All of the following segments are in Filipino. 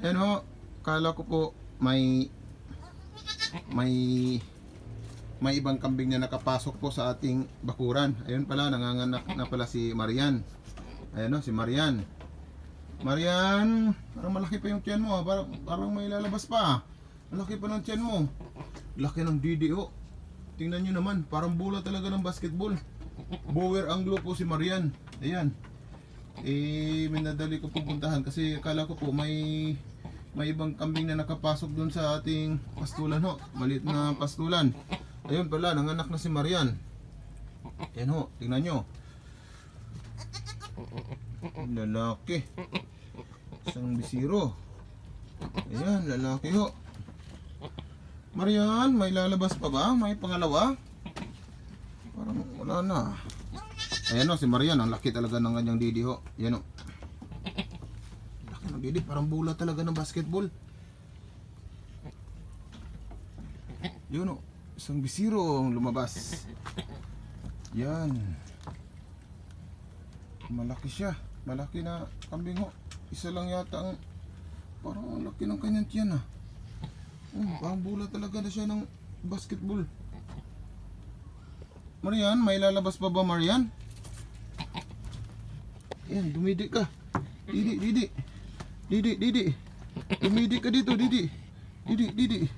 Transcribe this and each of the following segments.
Ayan ho, kala ko po may may ibang kambing na nakapasok po sa ating bakuran. Ayun pala, nanganganak na pala si Marian. Ayan o, si Marian. Marian, parang malaki pa yung tiyan mo. Parang may lalabas pa. Malaki pa ng tiyan mo. Laki ng didi ho. Tingnan nyo naman, parang bola talaga ng basketball. Bower Anglo po si Marian. Ayan. Minadali ko pupuntahan kasi akala ko po may ibang kambing na nakapasok dun sa ating pastulan ho. Maliit na pastulan. Ayun pala, nanganak na si Marian. Ayan ho, tingnan nyo. Lalaki. Isang bisiro. Ayan, lalaki ho. Marian, may lalabas pa ba? May pangalawa? Parang wala na. Ayan o, si Marian, ang laki talaga ng kanyang didi ho. Ayan o. Laki ng didi, parang bola talaga ng basketball. Yun o, isang bisiro ang lumabas. Yan. Malaki siya. Malaki na kambing ho. Isa lang yata ang parang ang laki ng kanyang tiyan ah. Parang bola talaga na siya ng basketball. Marian, may lalabas pa ba Marian? Yan, dumidi ka. Didi. Dumidi ka dito, Didi. Didi.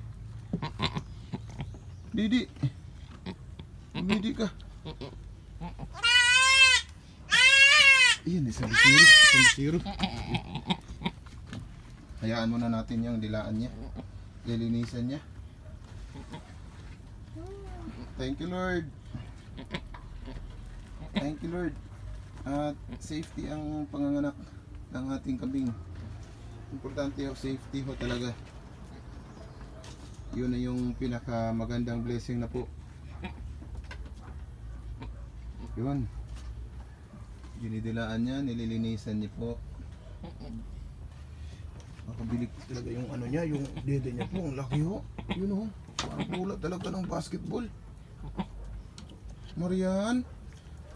Dumidi ka. Ayan, isang bisiro. Hayaan muna natin yung dilaan niya. Lilinisan niya. Thank you Lord. At safety ang panganganak ng ating kambing. Importante yung safety ho talaga. Yun na yung pinaka magandang blessing na po. Yun. Dinidilaan niya, nililinisan niya po. Makabilik talaga yung ano niya, yung dede niya po, ang laki ho. Yun ho, parang bola talaga ng basketball. Marian,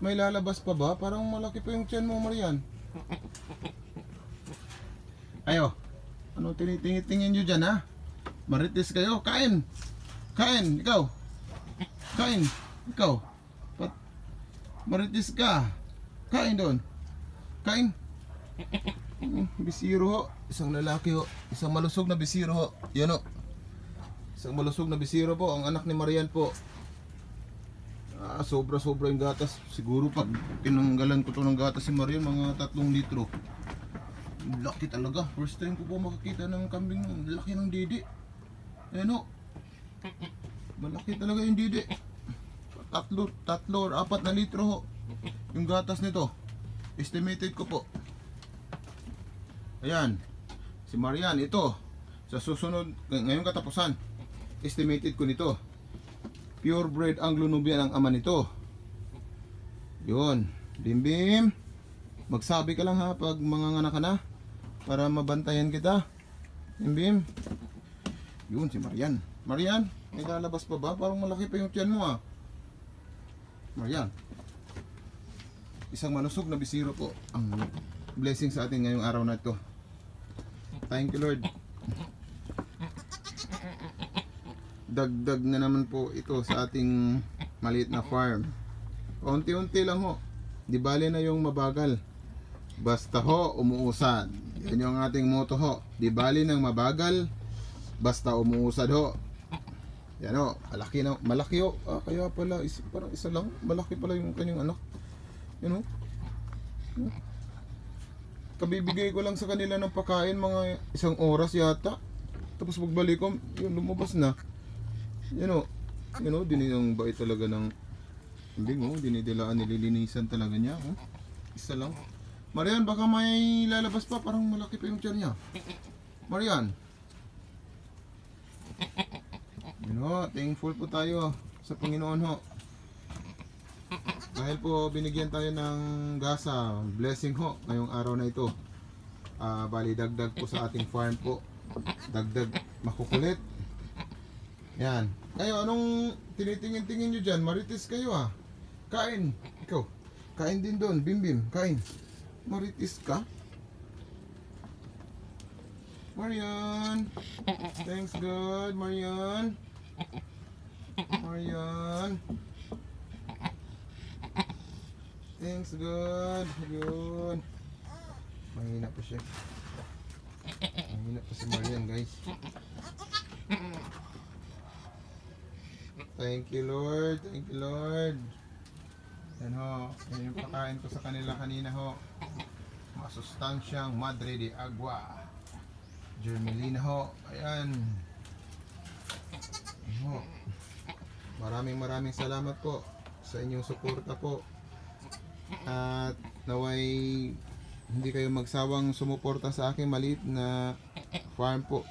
may lalabas pa ba? Parang malaki pa yung tiyan mo, Marian. Ayo, ano tinitingin nyo dyan ha? Marites kayo, kain! Ikaw! Marites ka! Kain doon! Bisiro ho, isang lalaki ho, isang malusog na bisiro ho. Yan ho, isang malusog na bisiro po, ang anak ni Marian po. Sobra yung gatas. Siguro pag tinanggalan ko to ng gatas si Marian, mga 3 litro. Laki talaga, first time ko po makakita ng kambing laki ng didi. Ayan ho, malaki talaga yung didi. 3 or 4 na litro ho yung gatas nito, estimated ko po. Ayan, si Marian, ito sa susunod, ngayong katapusan, estimated ko nito. Purebred Anglo-Nubian ang ama nito. Yun, Bimbim, magsabi ka lang ha pag manganganak ka na, para mabantayan kita. Bimbim. Yun si Marian. Marian, may lalabas pa ba? Parang malaki pa yung tiyan mo ah. Marian, isang malusog na bisiro po ang blessing sa atin ngayong araw na ito. Thank you Lord. Dagdag na naman po ito sa ating maliit na farm. Unti-unti lang ho. Di bale na yung mabagal. Basta ho, umuusad. Yan yung ating motto ho. Di bale ng mabagal. Basta umuusad ho. Yan ho. Malaki ho. Kaya pala, parang isa lang. Malaki pala yung kanyang anak. Yan ho. Kabibigay ko lang sa kanila ng pagkain mga 1 oras yata. Tapos pagbalik ko, yun lumabas na. Yan o, dininang bait talaga ng kambing o, dinidilaan, nililinisan talaga niya o. Isa lang. Marian, baka may lalabas pa, parang malaki pa yung tiyan niya. Marian. Yan o, thankful po tayo sa Panginoon ho. Dahil po binigyan tayo ng gasa, blessing ho ngayong araw na ito. Bali dagdag po sa ating farm po. Dagdag makukulit. Yan. Kayo, anong tinitingin-tingin nyo dyan? Marites kayo ah. Kain. Ikaw. Kain din doon. Bimbim. Kain. Marites ka? Marian. Thanks God, Marian. Marian. Thanks God. Yun. Mahina pa siya. Mahina pa si Marian, guys. Thank you, Lord. Thank you, Lord. Yan ho. Yan yung pakain ko sa kanila kanina ho. Masustansyang Madre de Agua. Germelina ho. Ayan. Yan ho. Maraming salamat po sa inyong suporta po. At naway hindi kayo magsawang sumuporta sa aking maliit na farm po.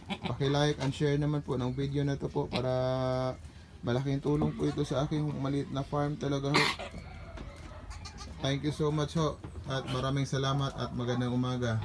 Paki-like and share naman po ng video na to po para malaking tulong po ito sa aking maliit na farm talaga ho. Thank you so much ho at maraming salamat at magandang umaga.